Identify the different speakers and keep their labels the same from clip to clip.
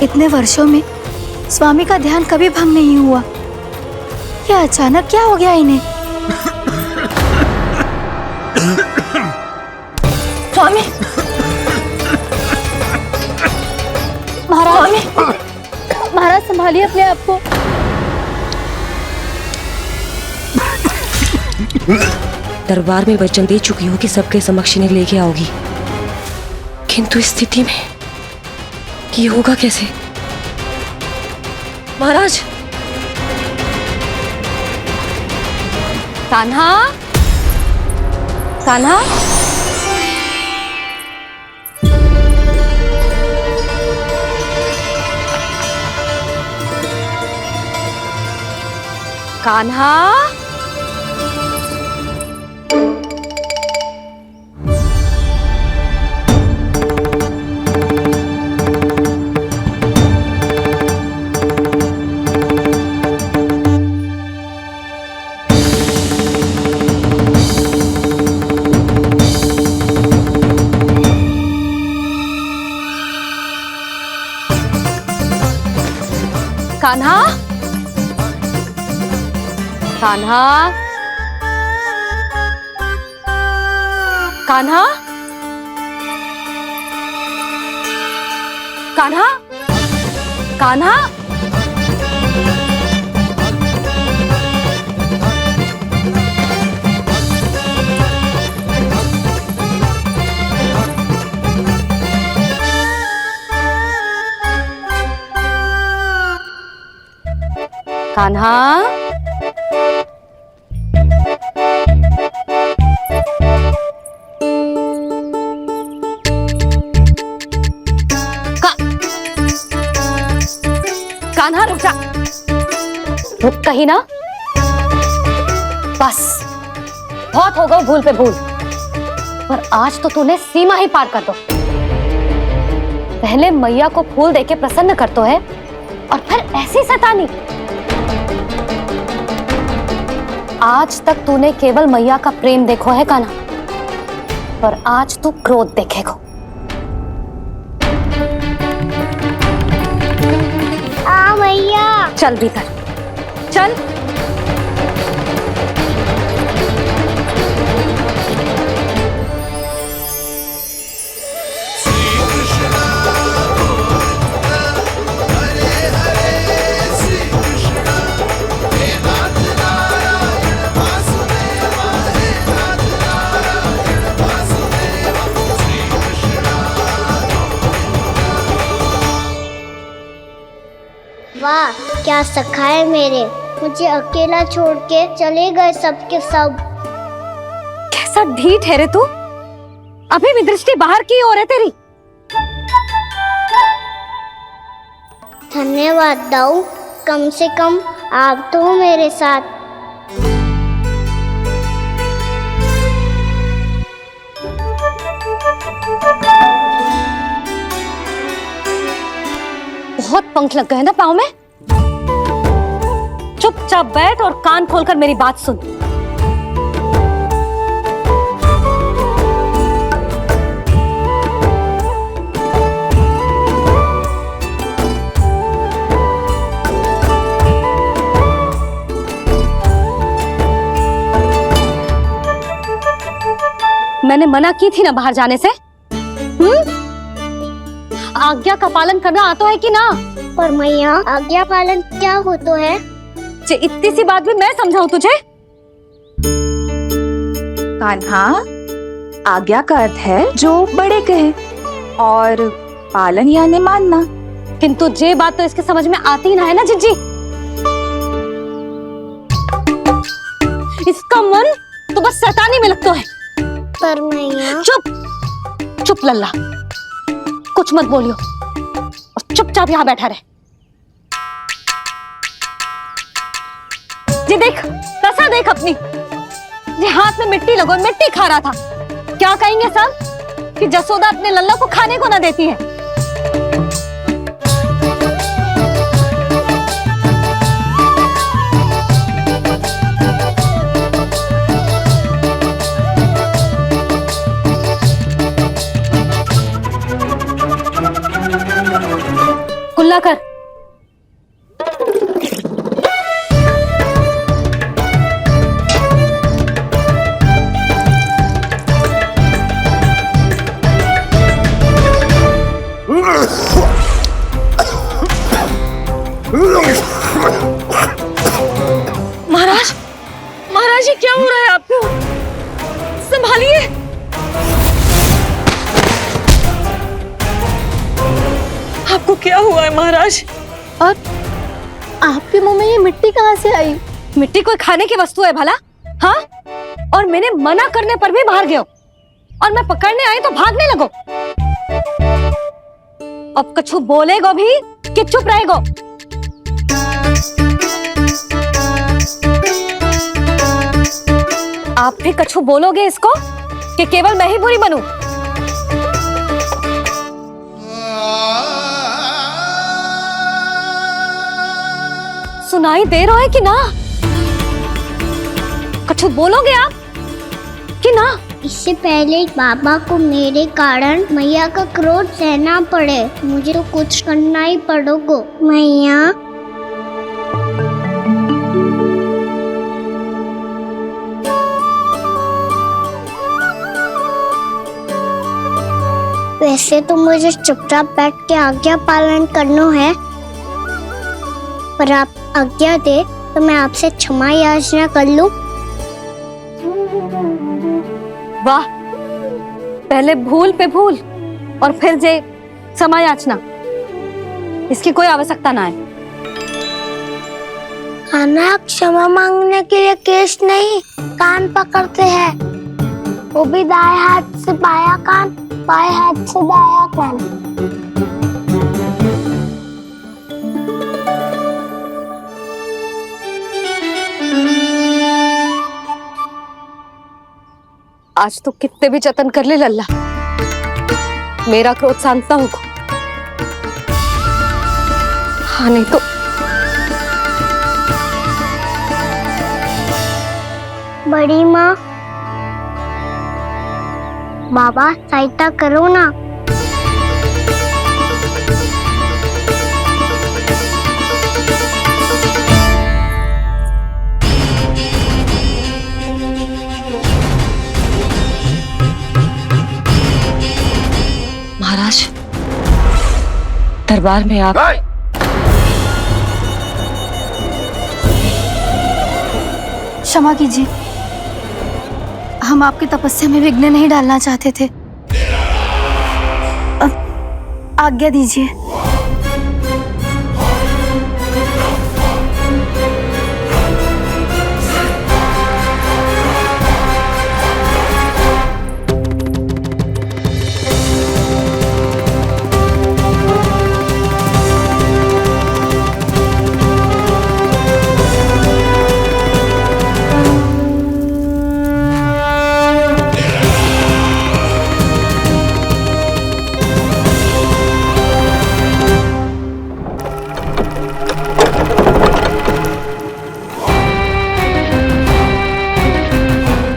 Speaker 1: इतने वर्षों में स्वामी का ध्यान कभी भंग नहीं हुआ। ये अचानक क्या हो गया इन्हें? स्वामी, महाराज, महाराज संभालिए अपने आप को।
Speaker 2: दरबार में वचन दे चुकी हो कि सबके समक्ष इन्हें लेके आओगी, किंतु इस स्थिति में ये होगा कैसे? महाराज,
Speaker 3: कान्हा, कान्हा, कान्हा, कान्हा, कान्हा, कान्हा, कान्हा, कान्हा, कान्हा, कान्हा रुक जा। रुक कहीं ना। बस बहुत हो गया भूल पे भूल, पर आज तो तूने सीमा ही पार कर दो। पहले मैया को फूल देके प्रसन्न कर तो है और फिर ऐसी सतानी। आज तक तूने केवल मैया का प्रेम देखो है कान्हा, पर आज तू क्रोध देखेगा। मैया चल भीतर चल।
Speaker 4: वाह क्या सखा है मेरे, मुझे अकेला छोड़ के चले गए सबके सब।
Speaker 3: कैसा ढीठ है रे तू, अभी भी दृष्टि बाहर की ओर है तेरी।
Speaker 4: धन्यवाद दाऊ, कम से कम आप तो हो मेरे साथ।
Speaker 3: बहुत पंख लग गए ना पाँव में। चुपचाप बैठ और कान खोलकर मेरी बात सुन। मैंने मना की थी ना बाहर जाने से। आज्ञा का पालन करना आता है कि ना?
Speaker 4: पर मैया आज्ञा पालन क्या हो तो है?
Speaker 3: इतनी सी बात भी मैं समझाऊं तुझे?
Speaker 1: कान्हा, आज्ञा का अर्थ है जो बड़े कहे और पालन यानी मानना।
Speaker 3: किंतु ये बात तो इसके समझ में आती ना है ना जिज्जी। इसका मन तो बस शैतानी में लगता है।
Speaker 4: पर मैया
Speaker 3: चुप चुप लल्ला, कुछ मत बोलियो और चुपचाप यहाँ बैठा रहे। जी देख, दशा देख अपनी। जी हाथ में मिट्टी लगो, मिट्टी खा रहा था। क्या कहेंगे सब कि जसोदा अपने लल्ला को खाने को ना देती है। हमला कर।
Speaker 2: महाराज, महाराज ये क्या हो रहा है आपको? संभालिए। आपको क्या हुआ है महाराज?
Speaker 3: और आपके मुंह में ये मिट्टी कहाँ से आई? मिट्टी कोई खाने की वस्तु है भला? हाँ, और मैंने मना करने पर भी बाहर गए हो, और मैं पकड़ने आई तो भागने लगो। अब कछु बोलेगो भी कि चुप रहेगो? आप भी कछु बोलोगे इसको कि केवल मैं ही बुरी बनूं? सुनाई दे रहा है कि ना? कछु बोलोगे आप कि ना?
Speaker 4: इससे पहले बाबा को मेरे कारण मैया का क्रोध सहना पड़े, मुझे तो कुछ करना ही पड़ोगो। मैया, वैसे तो मुझे चुपचाप बैठ के आज्ञा पालन करना है, पर आप आज्ञा दे तो मैं आपसे क्षमा याचना कर लूं।
Speaker 3: वाह, पहले भूल पे भूल और फिर जे क्षमा याचना, इसकी कोई आवश्यकता ना है।
Speaker 4: खाना क्षमा मांगने के लिए केस नहीं, कान पकड़ते हैं, वो भी दाएं हाथ से बायां कान, बाएं हाथ से दायां कान।
Speaker 3: आज तो कितने भी जतन कर ले लल्ला, मेरा क्रोध शांत ना होगा। हाँ नहीं तो
Speaker 4: बड़ी माँ, बाबा सहायता करो ना।
Speaker 2: महाराज, दरबार में आप
Speaker 5: क्षमा कीजिए, हम आपकी तपस्या में विघ्न नहीं डालना चाहते थे। आज्ञा दीजिए।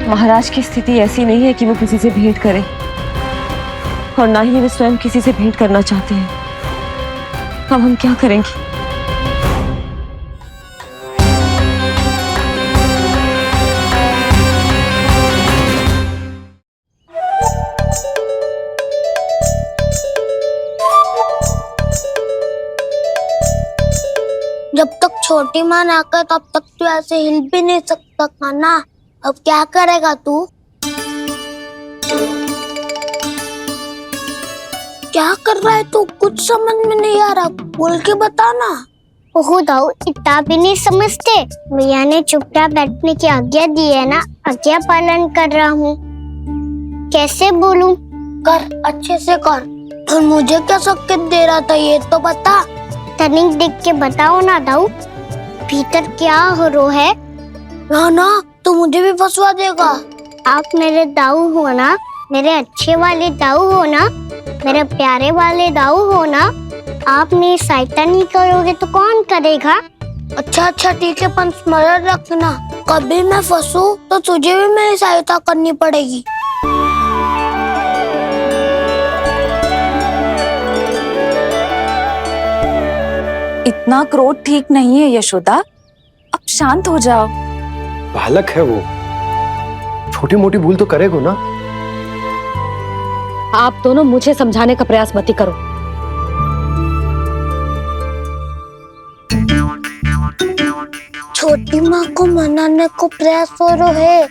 Speaker 2: महाराज की स्थिति ऐसी नहीं है कि वो किसी से भेंट करें, और ना ही वे स्वयं किसी से भेंट करना चाहते हैं। अब हम क्या करेंगे?
Speaker 4: जब तक छोटी माँ ना कर तब तक तू ऐसे हिल भी नहीं सकता था ना। अब क्या करेगा तू? क्या कर रहा है तू? कुछ समझ में नहीं आ रहा, बोल के बताना। ओहो दाऊ, इतना भी नहीं समझते। भैया ने चुपचाप बैठने की आज्ञा दी है ना, आज्ञा पालन कर रहा हूँ। कैसे बोलूं? कर, अच्छे से कर। और मुझे क्या संकेत दे रहा था ये तो बता। तनिक देख के बताओ ना दाऊ, भीतर क्या हो रहा है? ना तो मुझे भी फंसवा देगा। आप मेरे दाऊ हो ना, मेरे अच्छे वाले दाऊ हो ना, मेरे प्यारे वाले दाऊ हो ना। आप मेरी सहायता नहीं करोगे तो कौन करेगा? अच्छा ठीक है, पर स्मरण रखना, कभी मैं फंसू तो तुझे भी मेरी सहायता करनी पड़ेगी।
Speaker 1: इतना क्रोध ठीक नहीं है यशोदा, अब शांत हो जाओ।
Speaker 6: बालक है वो, छोटी मोटी भूल तो करेगा ना।
Speaker 3: आप दोनों मुझे समझाने का प्रयास मत ही करो।
Speaker 4: छोटी माँ को मनाने को प्रयास हो रहा है।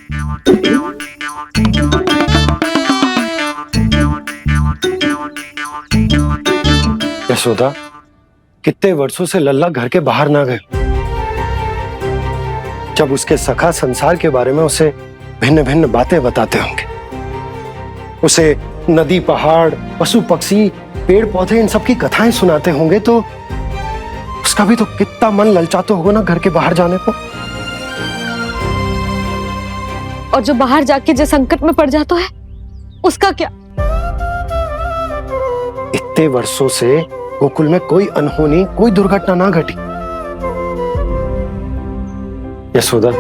Speaker 6: यशोदा, कितने वर्षों से लल्ला घर के बाहर ना गए। जब उसके सखा संसार के बारे में उसे भिन्न भिन्न बातें बताते होंगे, उसे नदी पहाड़ पशु पक्षी पेड़ पौधे इन सब की कथाएं सुनाते होंगे, तो उसका भी तो कितना मन ललचाता होगा ना घर के बाहर जाने को।
Speaker 3: और जो बाहर जाके जो संकट में पड़ जाता है उसका क्या?
Speaker 6: इतने वर्षों से गोकुल में कोई अनहोनी कोई दुर्घटना ना घटी। यशोदा,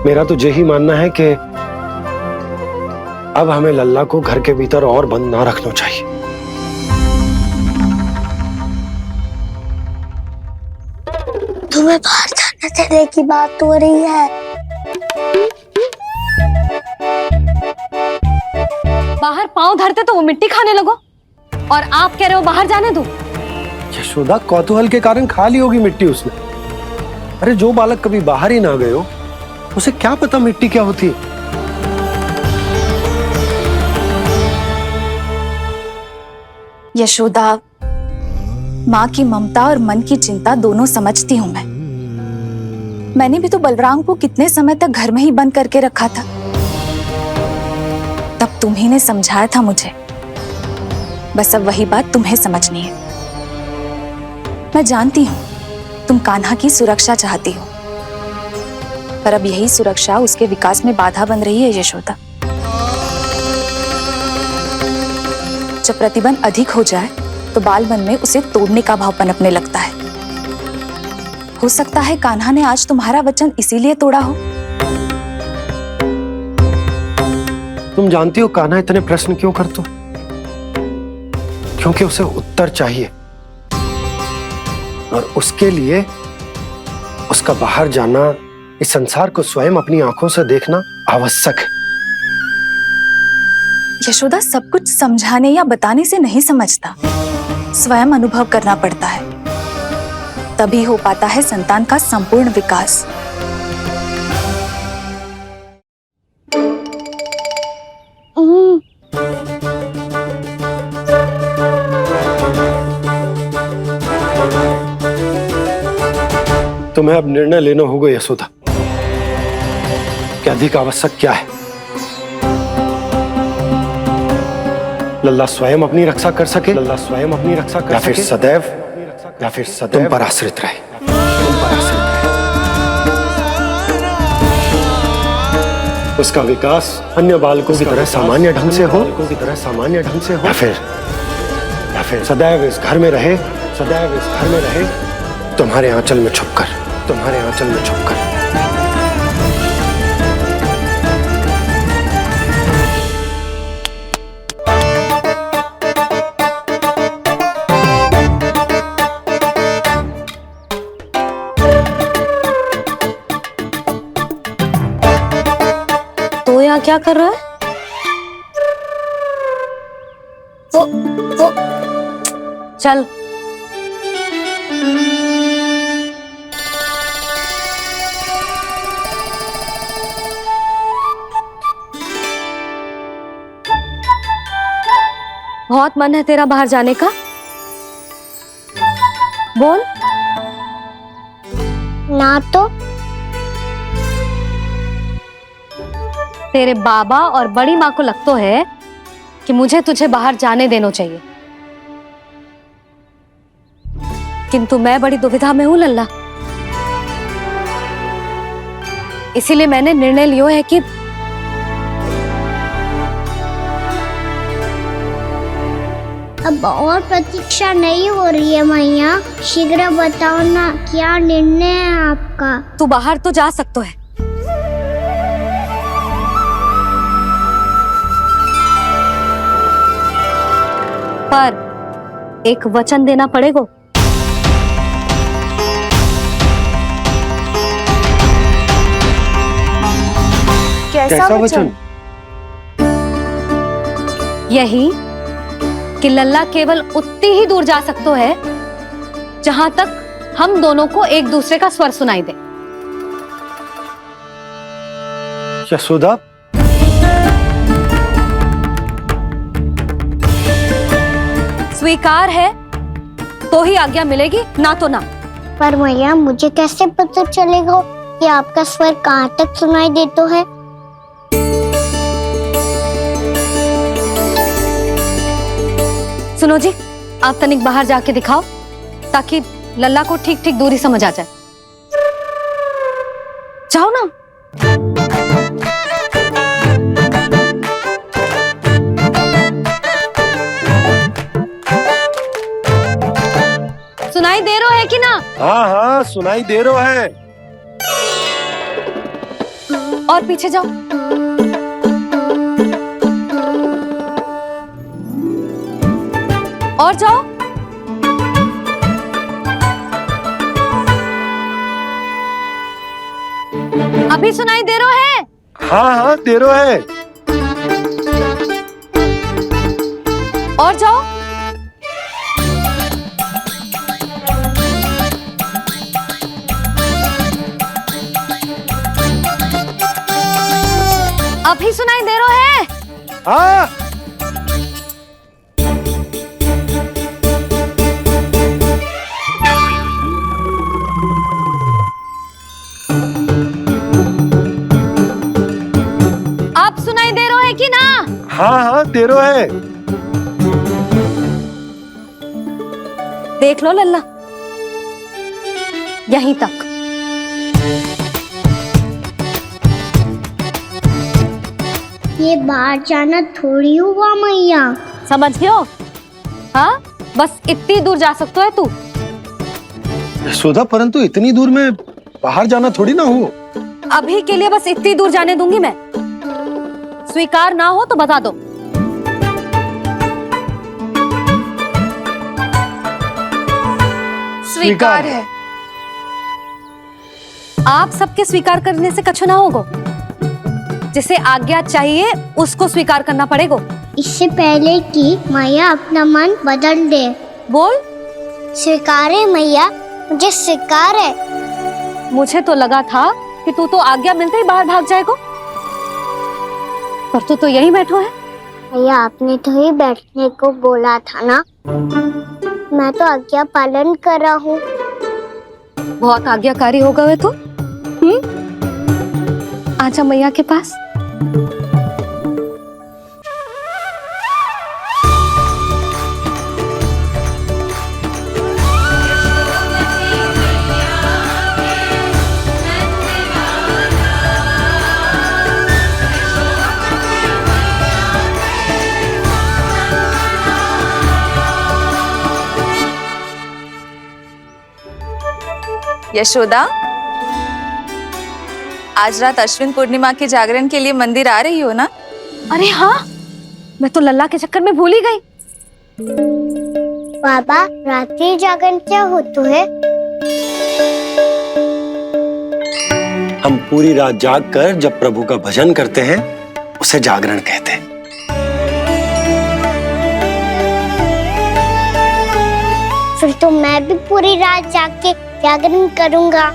Speaker 6: मेरा तो यही मानना है कि अब हमें लल्ला को घर के भीतर और बंद ना रखना चाहिए।
Speaker 4: तुम्हें बाहर जाने देने की बात हो रही है।
Speaker 3: बाहर पांव धरते तो वो मिट्टी खाने लगो, और आप कह रहे हो बाहर जाने दो।
Speaker 6: यशोदा, कौतूहल के कारण खा ली होगी मिट्टी उसने। अरे जो बालक कभी बाहर ही ना गए हो, उसे क्या पता मिट्टी क्या होती है।
Speaker 1: यशोदा, माँ की ममता और मन की चिंता दोनों समझती हूँ मैं। मैंने भी तो बलराम को कितने समय तक घर में ही बंद करके रखा था। तब तुम्ही ने समझाया था मुझे। बस अब वही बात तुम्हें समझनी है। मैं जानती हूँ तुम कान्हा की सुरक्षा चाहती हो, पर अब यही सुरक्षा उसके विकास में बाधा बन रही है यशोदा। जब प्रतिबंध अधिक हो जाए तो बाल मन में उसे तोड़ने का भाव पनपने लगता है। हो सकता है कान्हा ने आज तुम्हारा वचन इसीलिए तोड़ा हो।
Speaker 6: तुम जानती हो कान्हा इतने प्रश्न क्यों करता? क्योंकि उसे उत्तर चाहिए, और उसके लिए उसका बाहर जाना, इस संसार को स्वयं अपनी आंखों से देखना आवश्यक है।
Speaker 1: यशोदा, सब कुछ समझाने या बताने से नहीं समझता, स्वयं अनुभव करना पड़ता है। तभी हो पाता है संतान का संपूर्ण विकास।
Speaker 6: तुम्हें अब निर्णय लेना होगा यशोदा कि अधिक आवश्यक क्या है। लल्ला स्वयं अपनी रक्षा कर सके, लल्ला स्वयं अपनी रक्षा कर सके, या फिर सदैव तुम पर आश्रित रहे। उसका विकास अन्य बालकों की तरह सामान्य ढंग से हो, या फिर सदैव इस घर में रहे, तुम्हारे आंचल में छुपकर।
Speaker 3: तो यहाँ क्या कर रहा है?
Speaker 4: वो
Speaker 3: चल। बहुत मन है तेरा बाहर जाने का? बोल।
Speaker 4: ना तो
Speaker 3: तेरे बाबा और बड़ी माँ को लगता है कि मुझे तुझे बाहर जाने देना चाहिए, किंतु मैं बड़ी दुविधा में हूं लल्ला। इसीलिए मैंने निर्णय लिया है कि
Speaker 4: अब और प्रतीक्षा नहीं हो रही है मैया। शीघ्र बताओ ना, क्या निर्णय है आपका?
Speaker 3: तू बाहर तो जा सकता है, पर एक वचन देना पड़ेगा।
Speaker 6: कैसा वचन?
Speaker 3: यही कि लल्ला केवल उतनी ही दूर जा सकता है जहां तक हम दोनों को एक दूसरे का स्वर सुनाई दे।
Speaker 6: यशोदा,
Speaker 3: स्वीकार है तो ही आज्ञा मिलेगी, ना तो ना।
Speaker 4: पर मैया मुझे कैसे पता चलेगा कि आपका स्वर कहाँ तक सुनाई देता है?
Speaker 3: सुनो जी, आप तनिक बाहर जाके दिखाओ ताकि लल्ला को ठीक ठीक दूरी समझ आ जाए। जाओ ना। सुनाई दे रहा है कि ना?
Speaker 6: हाँ हाँ सुनाई दे रहा है।
Speaker 3: और पीछे जाओ। और जाओ। अभी सुनाई दे रहा है?
Speaker 6: हाँ हाँ दे रहा है।
Speaker 3: और जाओ। अभी सुनाई दे रहा है?
Speaker 6: हाँ।
Speaker 3: आप सुनाई दे रहा है कि ना?
Speaker 6: हाँ हाँ दे रहा है।
Speaker 3: देख लो लल्ला, यहीं तक।
Speaker 4: ये बाहर जाना थोड़ी हुआ मैया।
Speaker 3: समझ गयो? हाँ, बस इतनी दूर जा सकता है तू।
Speaker 6: यशोदा, परंतु इतनी दूर में बाहर जाना थोड़ी ना हो।
Speaker 3: अभी के लिए बस इतनी दूर जाने दूंगी मैं। स्वीकार ना हो तो बता दो।
Speaker 1: स्वीकार है।
Speaker 3: आप सबके स्वीकार करने से कछु ना होगा। जिसे आज्ञा चाहिए उसको स्वीकार करना पड़ेगा।
Speaker 4: इससे पहले कि मैया अपना मन बदल दे।
Speaker 3: बोल।
Speaker 4: स्वीकार है मैया, मुझे स्वीकार है।
Speaker 3: मुझे तो लगा था कि तू तो आज्ञा मिलते ही बाहर भाग जाएगा, पर तू तो यहीं बैठो है।
Speaker 4: भैया आपने तो ही बैठने को बोला था ना, मैं तो आज्ञा पालन कर रहा हूँ।
Speaker 3: बहुत आज्ञाकारी होगा वे तो। आजा मैया के पास।
Speaker 1: यशोदा, आज रात अश्विन पूर्णिमा के जागरण के लिए मंदिर आ रही हो ना?
Speaker 3: अरे हाँ, मैं तो लल्ला के चक्कर में भूल ही गई।
Speaker 4: बाबा, रात्रि जागरण क्या होता है?
Speaker 6: हम पूरी रात जाग कर जब प्रभु का भजन करते हैं उसे जागरण कहते हैं।
Speaker 4: फिर तो मैं भी पूरी रात जाग के जागरण करूंगा।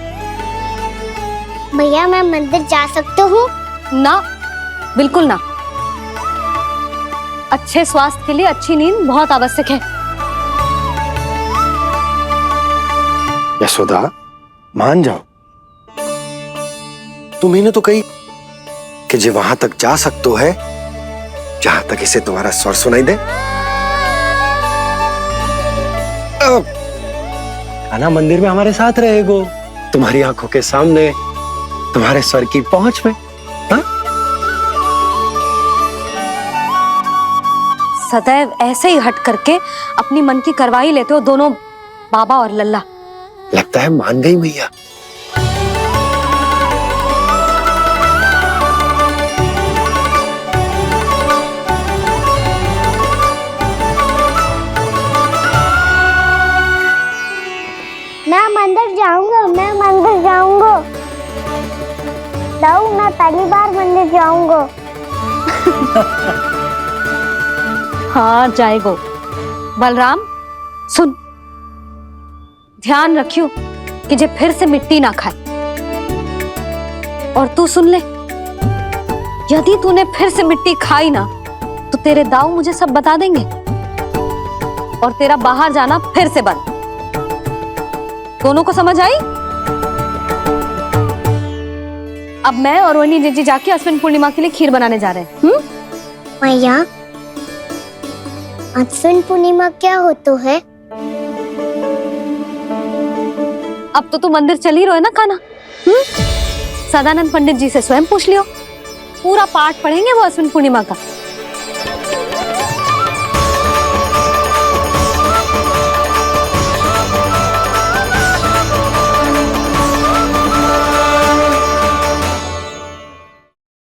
Speaker 4: भैया मैं मंदिर जा सकती हूँ?
Speaker 3: ना, बिल्कुल ना। अच्छे स्वास्थ्य के लिए अच्छी नींद बहुत आवश्यक है।
Speaker 6: यशोदा, मान जाओ। तुम्ही ने तो कही कि जे वहां तक जा सकते है जहां तक इसे तुम्हारा स्वर सुनाई दे। आना मंदिर में हमारे साथ रहेगो, तुम्हारी आंखों के सामने, तुम्हारे स्वर की पहुंच में। हा?
Speaker 3: सदैव ऐसे ही हट करके अपनी मन की करवाई लेते हो दोनों बाबा और लल्ला।
Speaker 6: लगता है मान गई मैया।
Speaker 4: मैं मंदिर जाऊंगा, मैं मंदिर जाऊंगा। दाऊ मैं पहली बार मंदिर जाऊंगा।
Speaker 3: हाँ जाएगो। बलराम सुन, ध्यान रखियो कि जे फिर से मिट्टी ना खाए। और तू सुन ले, यदि तूने फिर से मिट्टी खाई ना तो तेरे दाऊ मुझे सब बता देंगे और तेरा बाहर जाना फिर से बंद। दोनों को समझ आई? अब मैं और रोहिणी जीजी जाके अश्विन पूर्णिमा के लिए खीर बनाने जा रहे हैं।
Speaker 4: मैया, अश्विन पूर्णिमा क्या होता है?
Speaker 3: अब तो तू मंदिर चल ही रहो है ना कान्हा। सदानंद पंडित जी से स्वयं पूछ लियो, पूरा पाठ पढ़ेंगे वो अश्विन पूर्णिमा का।